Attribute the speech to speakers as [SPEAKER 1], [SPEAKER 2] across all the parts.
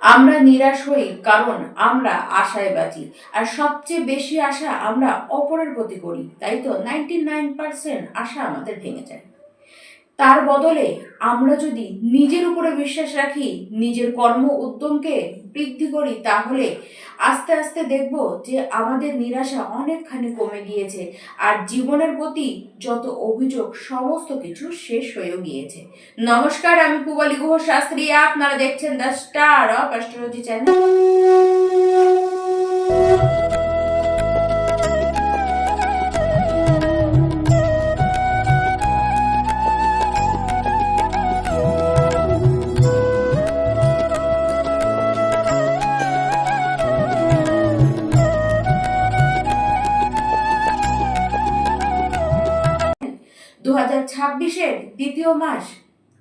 [SPEAKER 1] আমরা নিরাশ হই কারণ আমরা আশায় বাঁচি, আর সবচেয়ে বেশি আশা আমরা অপরের প্রতি করি, তাই তো 99% আশা আমাদের ভেঙে যায়। তার বদলে আমরা যদি নিজের উপরে বিশ্বাস রাখি, নিজের কর্ম উদ্যমকে বৃদ্ধি করি, তাহলে আস্তে আস্তে দেখব যে আমাদের নিরাশা অনেকখানি কমে গিয়েছে, আর জীবনের প্রতি যত অভিযোগ সমস্ত কিছু শেষ হয়েও গিয়েছে। নমস্কার, আমি পূবালী গুহ শাস্ত্রী, আপনারা দেখছেন the star of astrology channel. 2026-এর দ্বিতীয় মাস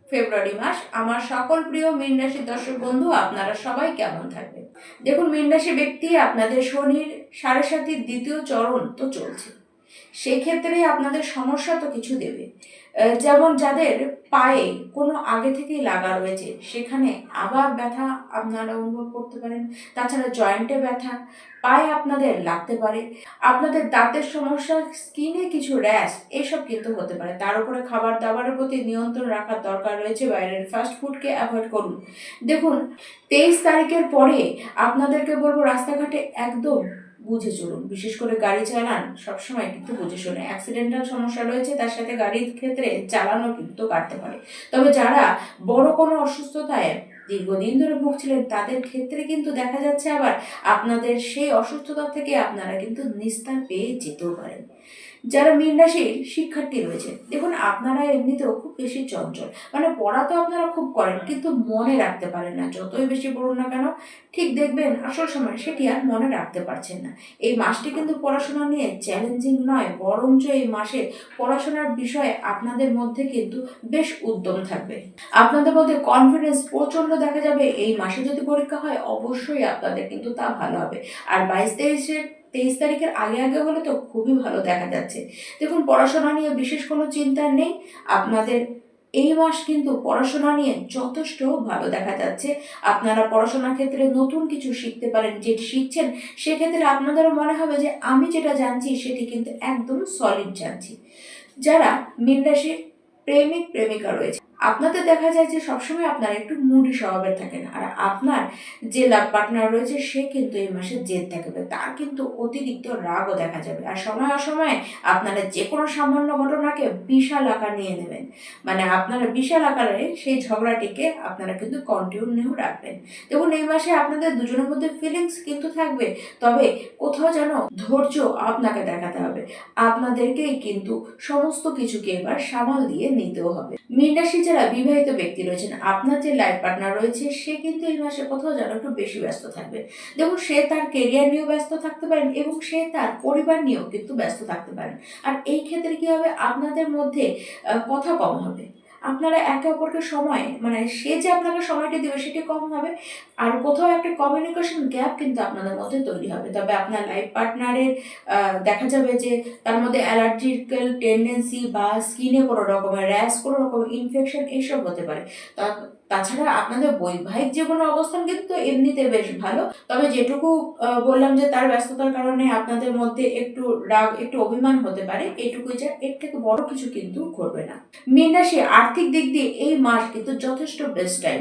[SPEAKER 1] ফেব্রুয়ারি মাস। আমার সকল প্রিয় মীন রাশির দর্শক বন্ধু, আপনারা সবাই কেমন থাকবেন? দেখুন, মীন রাশি ব্যক্তি, আপনাদের শনির 7.5 দ্বিতীয় চরণ তো চলছে। সেক্ষেত্রে আপনাদের সমস্যা তো কিছু দেবে। যেমন যাদের পায়ে কোনো আগে থেকেই লাগা রয়েছে, সেখানে আবার ব্যথা আপনারা অনুভব করতে পারেন। তাছাড়া জয়েন্টে ব্যথা, পায়ে আপনাদের লাগতে পারে। আপনাদের দাঁতের সমস্যা, স্কিনে কিছু র্যাশ, এসব কিন্তু হতে পারে। তার উপরে খাবার দাবারের প্রতি নিয়ন্ত্রণ রাখার দরকার রয়েছে। বাইরের ফাস্ট ফুডকে অ্যাভয়েড করুন। দেখুন, 23 তারিখের পরে আপনাদেরকে বলবো, রাস্তাঘাটে একদম বুঝে চলুন। বিশেষ করে গাড়ি চালান সবসময় কিন্তু বুঝে শুনে। অ্যাক্সিডেন্টাল সমস্যা রয়েছে, তার সাথে গাড়ির ক্ষেত্রে চালানো কিন্তু কাটতে পারে। তবে যারা বড় কোনো অসুস্থতায় দীর্ঘদিন ধরে ভুগছিলেন, তাদের ক্ষেত্রে কিন্তু দেখা যাচ্ছে আবার আপনাদের সেই অসুস্থতা থেকে আপনারা কিন্তু নিস্তার পেয়ে যেতেও পারেন। যারা মীন রাশির শিক্ষার্থী রয়েছে, দেখুন, আপনারা এমনিতেও খুব বেশি চঞ্চল। মানে পড়া তো আপনারা খুব করেন, কিন্তু মনে রাখতে পারেন না। যতই বেশি পড়ুন না কেন, ঠিক দেখবেন আসল সময় সেটি আর মনে রাখতে পারছেন না। এই মাসটি কিন্তু পড়াশোনা নিয়ে চ্যালেঞ্জিং নয়, বরঞ্চ এই মাসে পড়াশোনার বিষয়ে আপনাদের মধ্যে কিন্তু বেশ উদ্যম থাকবে। আপনাদের মধ্যে কনফিডেন্স প্রচন্ড দেখা যাবে। এই মাসে যদি পরীক্ষা হয়, অবশ্যই আপনাদের কিন্তু তা ভালো হবে। আর 22-23 তারিখের আগে আগে হলে তো খুবই ভালো দেখা যাচ্ছে। দেখুন, পড়াশোনা নিয়ে বিশেষ কোনো চিন্তা নেই। আপনাদের এই মাস কিন্তু পড়াশোনা নিয়ে যথেষ্ট ভালো দেখা যাচ্ছে। আপনারা পড়াশোনার ক্ষেত্রে নতুন কিছু শিখতে পারেন। যেটি শিখছেন সেক্ষেত্রে আপনাদেরও মনে হবে যে আমি যেটা জানছি সেটি কিন্তু একদম সলিড জানছি। যারা মীন রাশির প্রেমিক প্রেমিকা রয়েছে, আপনাদের দেখা যায় যে সবসময় আপনারা একটু মুডি স্বভাবের থাকেন, আর আপনার যে লাভ পার্টনার রয়েছে সে কিন্তু এই মাসে জেদ দেখাবে। তার কিন্তু অতিরিক্ত রাগও দেখা যাবে। আর সময় অসময়ে আপনারা যে কোনো সামান্য ঘটনাকে বিশাল আকার নিয়ে নেবেন। মানে আপনারা বিশাল আকারে সেই ঝগড়াটিকে আপনারা কিন্তু কন্টিনিউ রাখবেন। দেখুন, এই মাসে আপনাদের দুজনের মধ্যে ফিলিংস কিন্তু থাকবে, তবে কোথাও যেন ধৈর্য আপনাকে দেখাতে হবে। আপনাদেরকেই কিন্তু সমস্ত কিছুকে এবার সামাল দিয়ে নিতেও হবে। মীন রাশি যারা বিবাহিত ব্যক্তি রয়েছেন, আপনার যে লাইফ পার্টনার রয়েছে সে কিন্তু এই মাসে কোথাও যেন একটু বেশি ব্যস্ত থাকবে। দেখুন, সে তার কেরিয়ার নিয়েও ব্যস্ত থাকতে পারেন এবং সে তার পরিবার নিয়েও কিন্তু ব্যস্ত থাকতে পারেন। আর এই ক্ষেত্রে কি হবে, আপনাদের মধ্যে কথা কম হবে। আপনারা একে অপরকে সময়, মানে সে যে আপনাকে সময়টা দেবে সেটি কম হবে, আর কোথাও একটা কমিউনিকেশন গ্যাপ কিন্তু আপনাদের মধ্যে তৈরি হবে। তবে আপনার লাইফ পার্টনারের দেখা যাবে যে তার মধ্যে অ্যালার্জিক্যাল টেন্ডেন্সি বা স্কিনে কোনো রকমের র্যাশ, কোনো রকমের ইনফেকশন, এইসব হতে পারে। তাছাড়া আপনাদের বৈবাহিক জীবনের অবস্থান কিন্তু এমনিতে বেশ ভালো। তবে যেটুকু বললাম যে তার ব্যস্ততার কারণে আপনাদের মধ্যে একটু রাগ, একটু অভিমান হতে পারে, এটুকুই, যা এর থেকে বড় কিছু কিন্তু করবে না। মীন রাশি আর্থিক দিক দিয়ে এই মাস কিন্তু যথেষ্ট বেস্ট টাইম।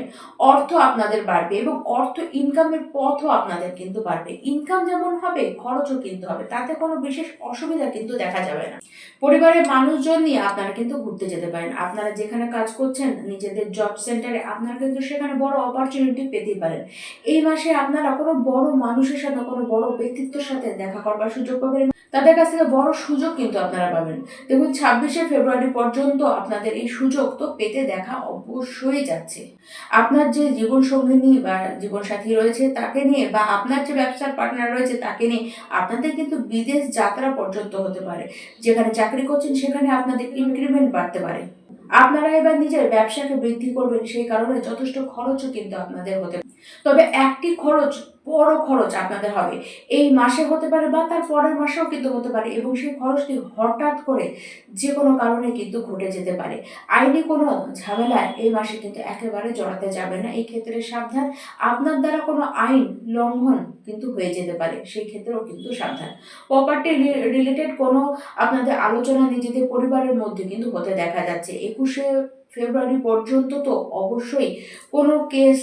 [SPEAKER 1] অর্থ আপনাদের বাড়বে এবং অর্থ ইনকামের পথও আপনাদের কিন্তু বাড়বে। ইনকাম যেমন হবে, খরচও কিন্তু হবে, তাতে কোনো বিশেষ অসুবিধা কিন্তু দেখা যাবে না। পরিবারের মানুষজন নিয়ে আপনারা কিন্তু ঘুরতে যেতে পারেন। আপনারা যেখানে কাজ করছেন, নিজেদের জব সেন্টারে, আপনারা কিন্তু সেখানে বড় অপরচুনিটি পেতেই পারেন। এই মাসে আপনারা কোনো বড় মানুষের সাথে, কোনো বড় ব্যক্তিত্বের সাথে দেখা করবার সুযোগ পাবেন। তাদের কাছ থেকে বড় সুযোগ কিন্তু আপনারা পাবেন। দেখুন, 26শে ফেব্রুয়ারি পর্যন্ত আপনাদের এই সুযোগ তো পেতে দেখা অবশ্যই যাচ্ছে। আপনার যে জীবন সঙ্গিনী বা জীবন সাথী রয়েছে তাকে নিয়ে, বা আপনার যে ব্যবসার পার্টনার রয়েছে তাকে নিয়ে আপনাদের কিন্তু বিদেশ যাত্রা পর্যন্ত হতে পারে। যেখানে চাকরি করছেন সেখানে আপনাদের ইনক্রিমেন্ট বাড়তে পারে। আপনারা এবার নিজের ব্যবসাকে বৃদ্ধি করবেন, সেই কারণে যথেষ্ট খরচও কিন্তু আপনাদের হতে পারে। তবে একটি খরচ বড় খরচ আপনাদের হবে, এই মাসে হতে পারে বা তার পরের মাসেও কিন্তু হতে পারে, এবং সেই খরচটি হঠাৎ করে যে কোনো কারণে কিন্তু ঘটে যেতে পারে। আইনি কোনো ঝামেলায় এই মাসে কিন্তু একেবারে জড়াতে যাবে না, এই ক্ষেত্রে সাবধান। আপনার দ্বারা কোনো আইন লঙ্ঘন কিন্তু হয়ে যেতে পারে, সেই ক্ষেত্রেও কিন্তু সাবধান। প্রপার্টি রিলেটেড কোনো আপনাদের আলোচনা নিজেদের পরিবারের মধ্যে কিন্তু হতে দেখা যাচ্ছে। 21শে ফেব্রুয়ারি পর্যন্ত তো অবশ্যই কোনো কেস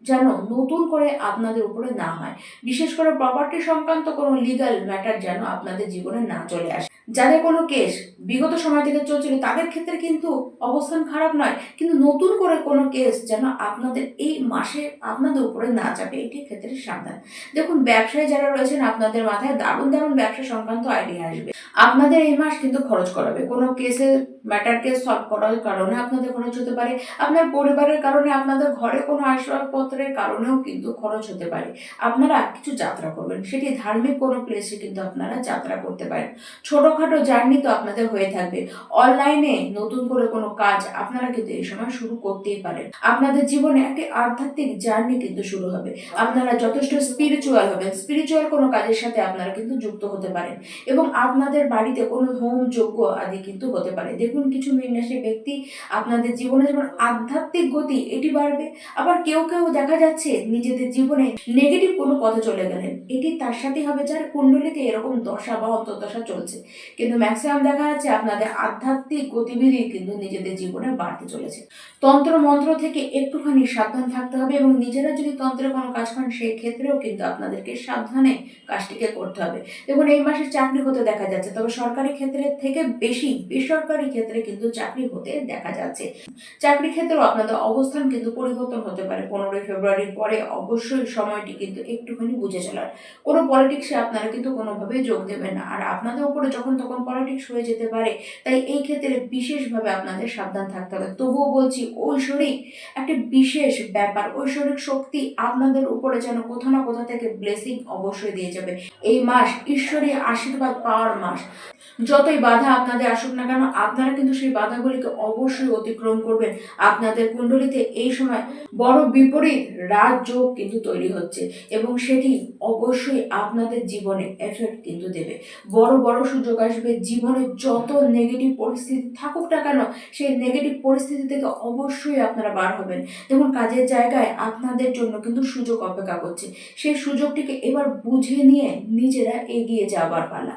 [SPEAKER 1] যেন নতুন করে আপনাদের উপরে না হয়, বিশেষ করে প্রপার্টি সংক্রান্ত কোনো লিগ্যাল ম্যাটার যেন আপনাদের জীবনে না চলে আসে। যাদের কোনো কেস বিগত সময় থেকে চলছিল তাদের ক্ষেত্রে কিন্তু অবস্থান খারাপ নয়, কিন্তু নতুন করে কোনো কেস যেন আপনাদের এই মাসে আপনাদের উপরে না চাপে, এটি ক্ষেত্রে সাবধান। দেখুন, ব্যবসায়ী যারা রয়েছেন আপনাদের মাথায় দারুণ দারুণ ব্যবসা সংক্রান্ত আইডিয়া আসবে। আপনাদের এই মাস কিন্তু খরচ করাবে, কোনো কেসের ম্যাটার কেস সলভ করার কারণে আপনাদের খরচ হতে পারে, আপনার পরিবারের কারণে, আপনাদের ঘরে কোনো আসবাবপত্রের কারণেও কিন্তু খরচ হতে পারে। আপনারা কিছু যাত্রা করবেন, সেটি ধার্মিক কোনো প্লেসে কিন্তু আপনারা যাত্রা করতে পারেন। ছোটখাটো জার্নি তো আপনাদের হয়ে থাকবে। অনলাইনে নতুন করে কোনো কাজ আপনারা কিন্তু এই সময় শুরু করতেই পারেন। আপনাদের জীবনে একটি আধ্যাত্মিক জার্নি কিন্তু শুরু হবে। আপনারা যথেষ্ট স্পিরিচুয়াল হবেন, স্পিরিচুয়াল কোনো কাজের সাথে আপনারা কিন্তু যুক্ত হতে পারেন, এবং আপনাদের বাড়িতে কোনো হোম যজ্ঞ আদি কিন্তু হতে পারে। দেখুন, কিছু মীন রাশির ব্যক্তি আপনাদের জীবনে যেমন আধ্যাত্মিক গতি এটি বাড়বে, আবার কেউ কেউ দেখা যাচ্ছে নিজেদের জীবনে নেগেটিভ কোনো পথে চলে গেলেন, এটি তার সাথে হবে যার কুণ্ডলিতে এরকম দশা বা অন্তর্দশা চলছে। কিন্তু ম্যাক্সিমাম দেখা যাচ্ছে আপনাদের আধ্যাত্মিক গতিবিধি কিন্তু নিজেদের জীবনে বাড়তে চলেছে। তন্ত্র মন্ত্র থেকে একটুখানি সাবধান থাকতে হবে, এবং নিজেরা যদি তন্ত্রের কোনো কাজ করেন সেই ক্ষেত্রেও কিন্তু আপনাদেরকে সাবধানে কাজটিকে করতে হবে। দেখুন, এই মাসে চাকরি হতে দেখা যাচ্ছে, তবে সরকারি ক্ষেত্রের থেকে বেশি বেসরকারি ক্ষেত্রে কিন্তু চাকরি হতে দেখা যাচ্ছে। চাকরি ক্ষেত্রেও আপনাদের অবস্থান কিন্তু পরিবর্তন হতে পারে 15ই ফেব্রুয়ারির পরে। অবশ্যই সময়টি কিন্তু একটুখানি বুঝে চলার। কোনো পলিটিক্সে আপনারা কিন্তু কোনোভাবেই যোগ দেবেন না, আর আপনাদের উপরে যখন তখন পলিটিক্স হয়ে যেতে পারে, তাই এই ক্ষেত্রে বিশেষভাবে আপনাদের সাবধান থাকতে হবে। তবুও বলছি, ঐশ্বরিক একটা বিশেষ ব্যাপার, ঐশ্বরিক শক্তি আপনাদের উপরে যেন কোথা না কোথা থেকে ব্লেসিং অবশ্যই দিয়ে যাবে। এই মাস ঈশ্বরীয় আশীর্বাদ পাওয়ার মাস। যতই বাধা আপনাদের আসুক না কেন, আপনারা কিন্তু সেই বাধাগুলিকে অবশ্যই অতিক্রম করবেন। আপনাদের কুণ্ডলিতে এই সময় বড় বিপরীত রাজযোগ কিন্তু তৈরি হচ্ছে, এবং সেটি অবশ্যই আপনাদের জীবনে এফেক্ট কিন্তু দেবে। বড় বড় সুযোগ আসবে। জীবনে যত নেগেটিভ পরিস্থিতি থাকুক না কেন, সেই নেগেটিভ পরিস্থিতি থেকে অবশ্যই আপনারা বার হবেন। দেখুন, কাজের জায়গায় আপনাদের জন্য কিন্তু সুযোগ অপেক্ষা করছে, সেই সুযোগটিকে এবার বুঝে নিয়ে নিজেরা এগিয়ে যাবার পালা।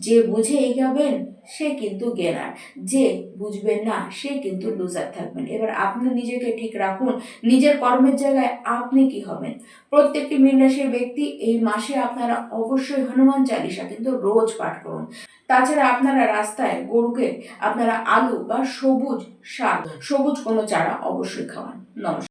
[SPEAKER 1] যে বুঝে এগাবেন সে কিন্তু গেনার, যে বুঝবেন না সে কিন্তু লুজার থাকবেন। এবার আপনি নিজেকে ঠিক রাখুন, নিজের কর্মের জায়গায় আপনি কি হবেন। প্রত্যেকটি মীন রাশির ব্যক্তি এই মাসে আপনারা অবশ্যই হনুমান চালিসা কিন্তু রোজ পাঠ করুন। তাছাড়া আপনারা রাস্তায় গরুকে আপনারা আলু বা সবুজ শাক, সবুজ কোনো চারা অবশ্যই খাওয়ান। নমস্কার।